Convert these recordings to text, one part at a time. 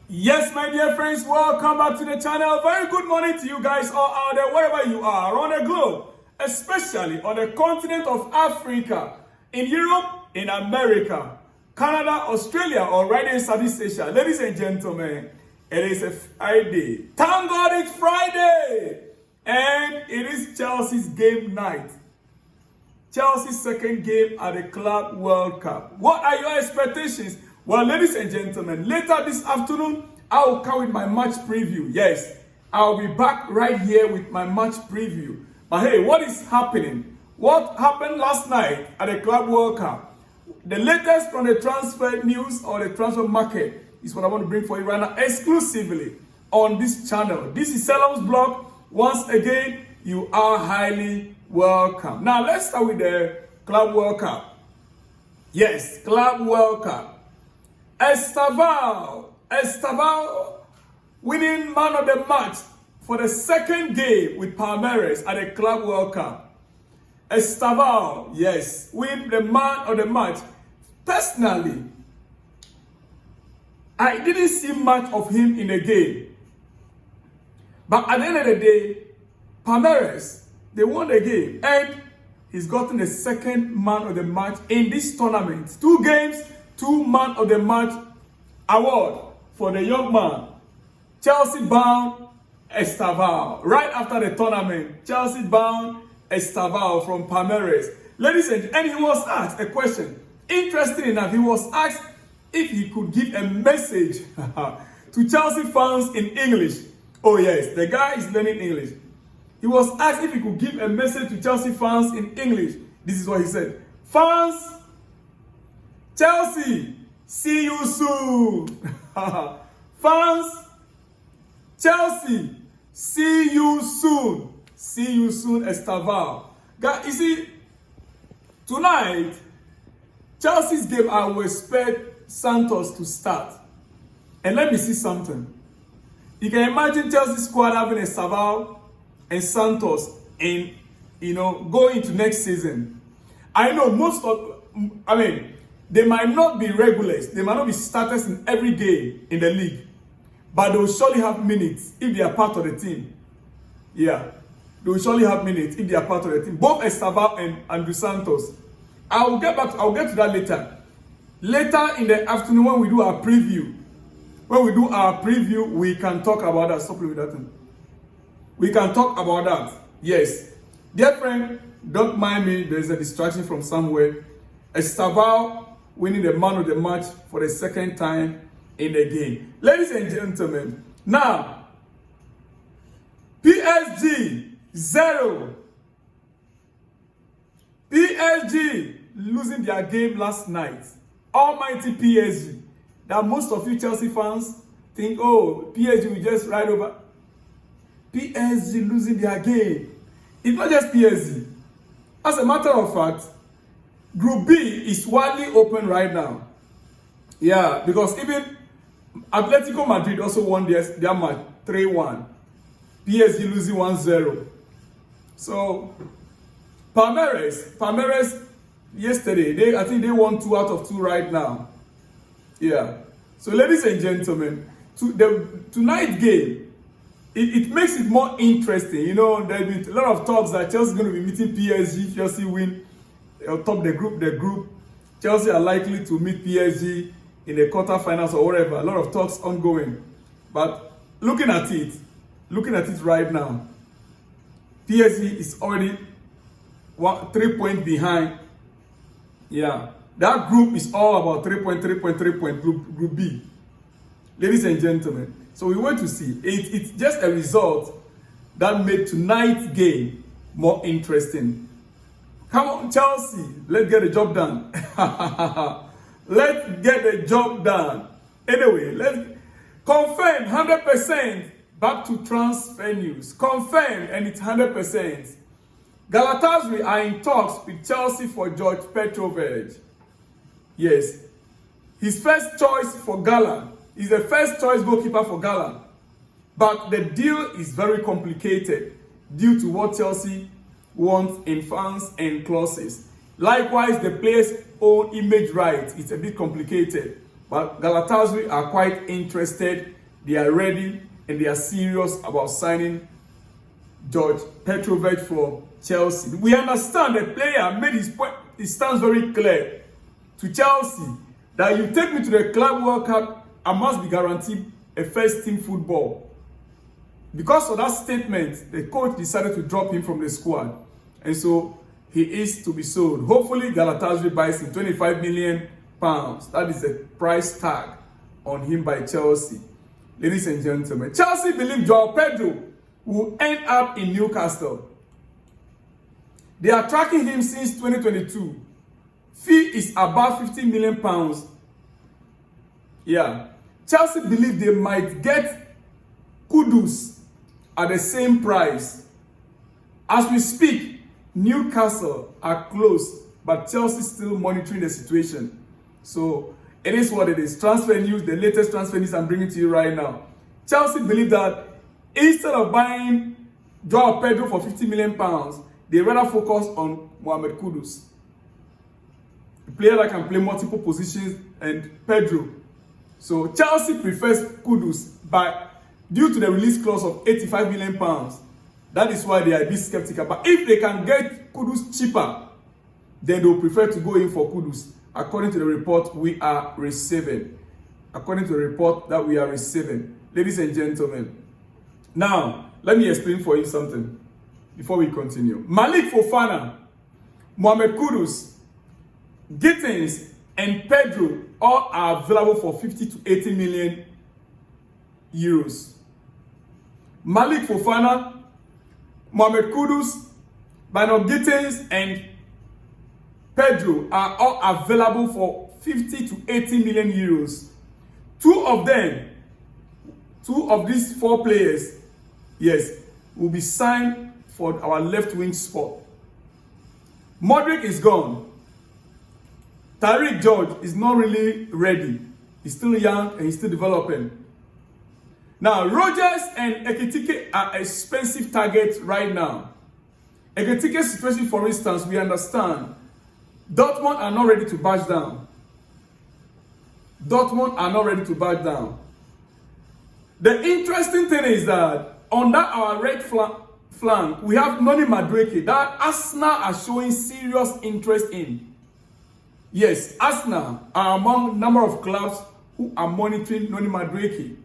Yes, my dear friends, welcome back to the channel. Very good morning to you guys all out there, wherever you are around the globe, especially on the continent of Africa, in Europe, in America, Canada, Australia, or right in Southeast Asia. Ladies and gentlemen, it is a Friday. Thank God it's Friday! And it is Chelsea's game night. Chelsea's second game at the Club World Cup. What are your expectations? Well, ladies and gentlemen, later this afternoon, I will come with my match preview. Yes, I'll be back right here with my match preview. But hey, what is happening? What happened last night at the Club World Cup? The latest from the transfer news or the transfer market is what I want to bring for you right now, exclusively on this channel. This is Selam's blog. Once again, you are highly welcome. Now, let's start with the Club World Cup. Yes, Club World Cup. Estevao winning man of the match for the second game with Maresca at the Club World Cup. Estevao, yes, win the man of the match. Personally, I didn't see much of him in the game. But at the end of the day, Maresca, they won the game. And he's gotten the second man of the match in this tournament. 2 games, 2 man of the match award for the young man. Chelsea bound Estevao. Right after the tournament, Chelsea bound Estevao from Maresca. Ladies and he was asked a question. Interesting enough, he was asked if he could give a message to Chelsea fans in English. Oh yes, the guy is learning English. He was asked if he could give a message to Chelsea fans in English. This is what he said. Fans, Chelsea, see you soon. Fans, Chelsea, see you soon. See you soon, Estevao. You see, tonight, Chelsea's game, I will expect Santos to start. And let me see something. You can imagine Chelsea's squad having Estevao and Santos in, going into next season. I know they might not be regulars, they might not be starters in every game in the league, but they will surely have minutes if they are part of the team. Yeah, they will surely have minutes if they are part of the team. Both Estevao and Andrew Santos. I'll get to that later. Later in the afternoon when we do our preview. We can talk about that. Stop with that thing. We can talk about that. Yes. Dear friend, don't mind me. There's a distraction from somewhere. Estevao winning the man of the match for the second time in the game. Ladies and gentlemen, now, PSG 0. PSG losing their game last night. Almighty PSG. That most of you Chelsea fans think, oh, PSG will just ride over. PSG losing their game. It's not just PSG. As a matter of fact, Group B is widely open right now. Yeah, because even Atletico Madrid also won their match 3-1. PSG losing 1-0. So, Maresca yesterday, I think they won 2 out of 2 right now. Yeah. So, ladies and gentlemen, tonight's game, it makes it more interesting. There's been a lot of talks that Chelsea is going to be meeting PSG. Chelsea win on top the group. Chelsea are likely to meet PSG in the quarterfinals or whatever. A lot of talks ongoing. But looking at it right now, PSG is already 3 points behind. Yeah. That group is all about 3 point, group B. Ladies and gentlemen, so we want to see. It's just a result that made tonight's game more interesting. Come on, Chelsea, let's get the job done. Let's get the job done. Anyway, let's confirm 100% back to transfer news. Confirm, and it's 100%. Galatasaray are in talks with Chelsea for George Petrovic. Yes, his first choice for Gala. He's the first choice goalkeeper for Gala. But the deal is very complicated due to what Chelsea wants in fans and clauses. Likewise, the player's own image rights, it's a bit complicated. But Galatasaray are quite interested. They are ready and they are serious about signing George Petrovic for Chelsea. We understand the player made his point. It stands very clear to Chelsea that you take me to the Club World Cup, I must be guaranteed a first team football. Because of that statement, the coach decided to drop him from the squad. And so he is to be sold. Hopefully Galatasaray buys him £25 million. That is the price tag on him by Chelsea. Ladies and gentlemen, Chelsea believe Joao Pedro will end up in Newcastle. They are tracking him since 2022. Fee is about £50 million. Yeah. Chelsea believe they might get Kudus at the same price. As we speak, Newcastle are close, but Chelsea still monitoring the situation. So it is what it is. Transfer news, the latest transfer news I'm bringing to you right now. Chelsea believe that instead of buying Joao Pedro for £50 million, they rather focus on Mohamed Kudus, a player that can play multiple positions, and Pedro. So Chelsea prefers Kudus, but due to the release clause of £85 million, that is why they are a bit skeptical. But if they can get Kudus cheaper, then they will prefer to go in for Kudus, according to the report we are receiving. According to the report that we are receiving. Ladies and gentlemen, now let me explain for you something before we continue. Malik Fofana, Mohamed Kudus, Gittins, and Pedro all are available for 50 to 80 million euros. Malik Fofana, Mohamed Kudus, Bernard Gittins, and Pedro are all available for 50 to 80 million euros. Two of these four players, yes, will be signed for our left wing spot. Modric is gone. Tariq George is not really ready. He's still young and he's still developing. Now, Rogers and Ekitike are expensive targets right now. Ekitike's situation, for instance, we understand. Dortmund are not ready to back down. Dortmund are not ready to back down. The interesting thing is that under our right flank, we have Noni Madueke that Arsenal are showing serious interest in. Yes, Arsenal are among number of clubs who are monitoring Noni Madueke.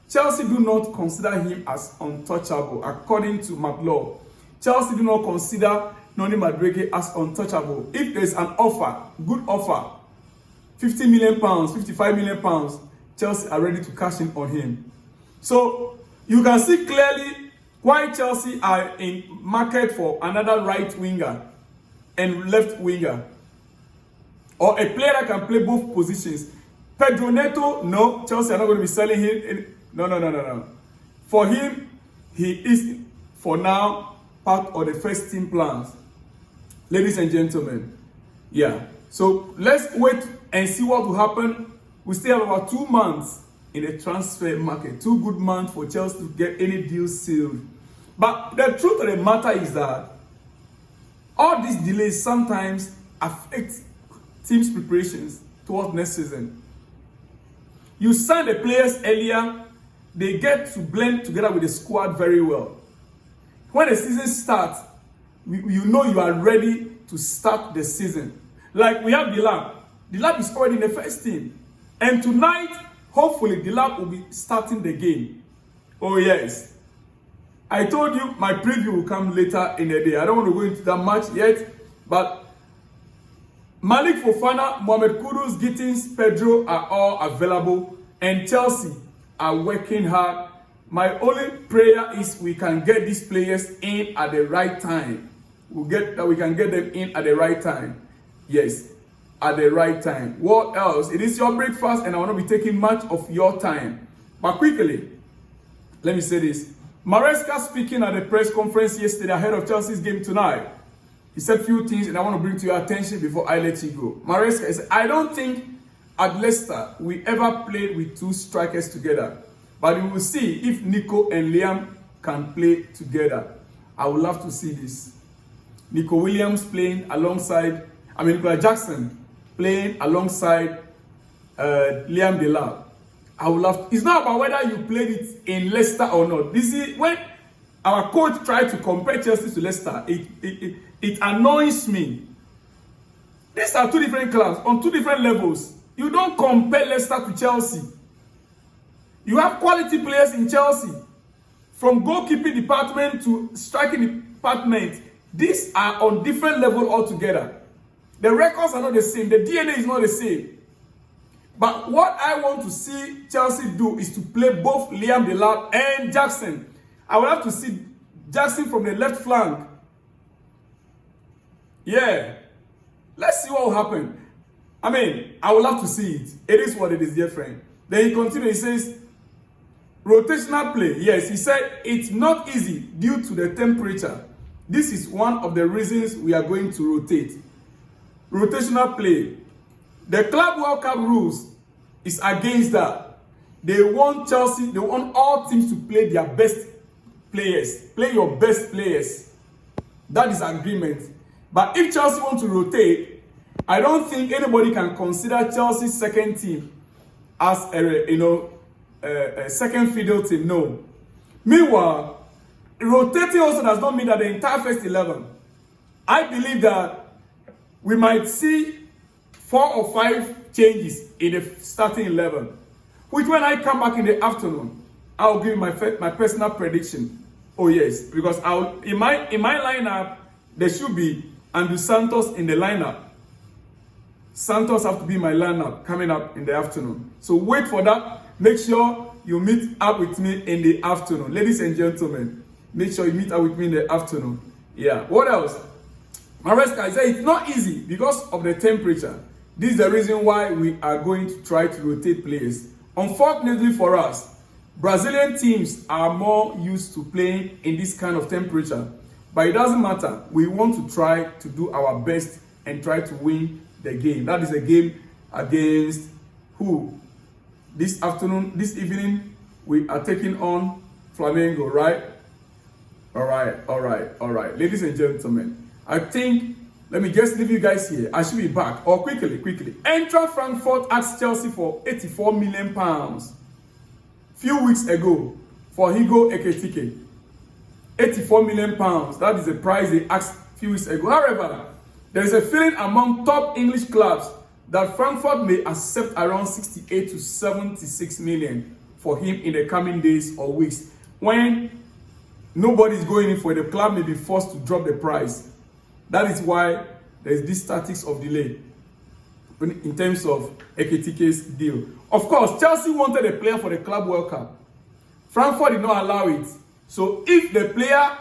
Chelsea do not consider him as untouchable, according to McLaw. Chelsea do not consider Noni Madueke as untouchable. If there's an offer, good offer, £50 million, £55 million, Chelsea are ready to cash in on him. So you can see clearly why Chelsea are in market for another right winger and left winger, or a player that can play both positions. Pedro Neto, no, Chelsea are not going to be selling him. No. For him, he is for now part of the first team plans. Ladies and gentlemen, yeah. So let's wait and see what will happen. We still have about 2 months in the transfer market. 2 good months for Chelsea to get any deal sealed. But the truth of the matter is that all these delays sometimes affect teams' preparations towards next season. You sign the players earlier, they get to blend together with the squad very well. When the season starts, you know you are ready to start the season. Like we have Dilab. Dilab is already in the first team. And tonight, hopefully, Dilab will be starting the game. Oh yes. I told you my preview will come later in the day. I don't want to go into that much yet. But Malik Fofana, Mohamed Kudus, Gittins, Pedro are all available. And Chelsea are working hard. My only prayer is we can get these players in at the right time. We can get them in at the right time. Yes, at the right time. What else? It is your breakfast and I want to be taking much of your time. But quickly, let me say this. Maresca speaking at the press conference yesterday ahead of Chelsea's game tonight. He said a few things and I want to bring to your attention before I let you go. Maresca said, I don't think at Leicester we ever played with 2 strikers together. But we will see if Nico and Liam can play together. I would love to see this. Nico Williams playing alongside, Nicola Jackson playing alongside Liam Delap. I would love. It's not about whether you played it in Leicester or not. This is when our coach tried to compare Chelsea to Leicester. It annoys me. These are two different clubs on two different levels. You don't compare Leicester to Chelsea. You have quality players in Chelsea, from goalkeeping department to striking department. These are on different level altogether. The records are not the same. The DNA is not the same. But what I want to see Chelsea do is to play both Liam Delap and Jackson. I would have to see Jackson from the left flank. Yeah. Let's see what will happen. I mean, I would love to see it. It is what it is, dear friend. Then he continues, he says, rotational play. Yes, he said it's not easy due to the temperature. This is one of the reasons we are going to rotate. Rotational play. The Club World Cup rules is against that. They want Chelsea, they want all teams to play their best players. Play your best players. That is agreement. But if Chelsea want to rotate, I don't think anybody can consider Chelsea's second team as a second fiddle team. No. Meanwhile, rotating also does not mean that the entire first 11. I believe that we might see 4 or 5 changes in the starting 11, which when I come back in the afternoon, I'll give my personal prediction. Oh yes, because in my lineup there should be Andrew Santos in the lineup. Santos have to be my lineup coming up in the afternoon. So wait for that. Make sure you meet up with me in the afternoon, ladies and gentlemen. Make sure you meet up with me in the afternoon. Yeah. What else? Maresca said it's not easy because of the temperature. This is the reason why we are going to try to rotate players. Unfortunately for us, Brazilian teams are more used to playing in this kind of temperature. But it doesn't matter. We want to try to do our best and try to win the game. That is a game against who? This evening, we are taking on Flamengo, right? All right. Ladies and gentlemen, I think, let me just leave you guys here. I should be back. Or quickly. Eintracht Frankfurt asked Chelsea for £84 million few weeks ago for Hugo Ekitike. £84 million. That is the price they asked a few weeks ago. However, there is a feeling among top English clubs that Frankfurt may accept around 68 to 76 million for him in the coming days or weeks. When nobody is going in for it, the club may be forced to drop the price. That is why there is this tactics of delay in terms of Ekitike's deal. Of course, Chelsea wanted a player for the Club World Cup. Frankfurt did not allow it. So if the player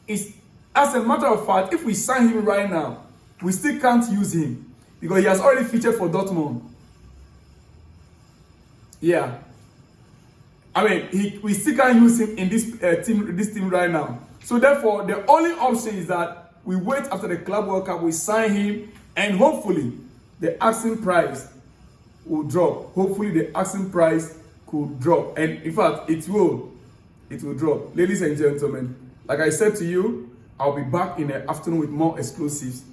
is, as a matter of fact, if we sign him right now, we still can't use him because he has already featured for Dortmund. Yeah. I mean, we still can't use him in this team right now. So therefore, the only option is that we wait after the Club World Cup, we sign him, and hopefully the asking price will drop. Hopefully the asking price could drop. And in fact, it will drop. Ladies and gentlemen, like I said to you, I'll be back in the afternoon with more exclusives.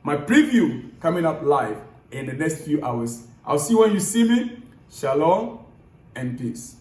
My preview coming up live in the next few hours. I'll see you when you see me. Shalom and peace.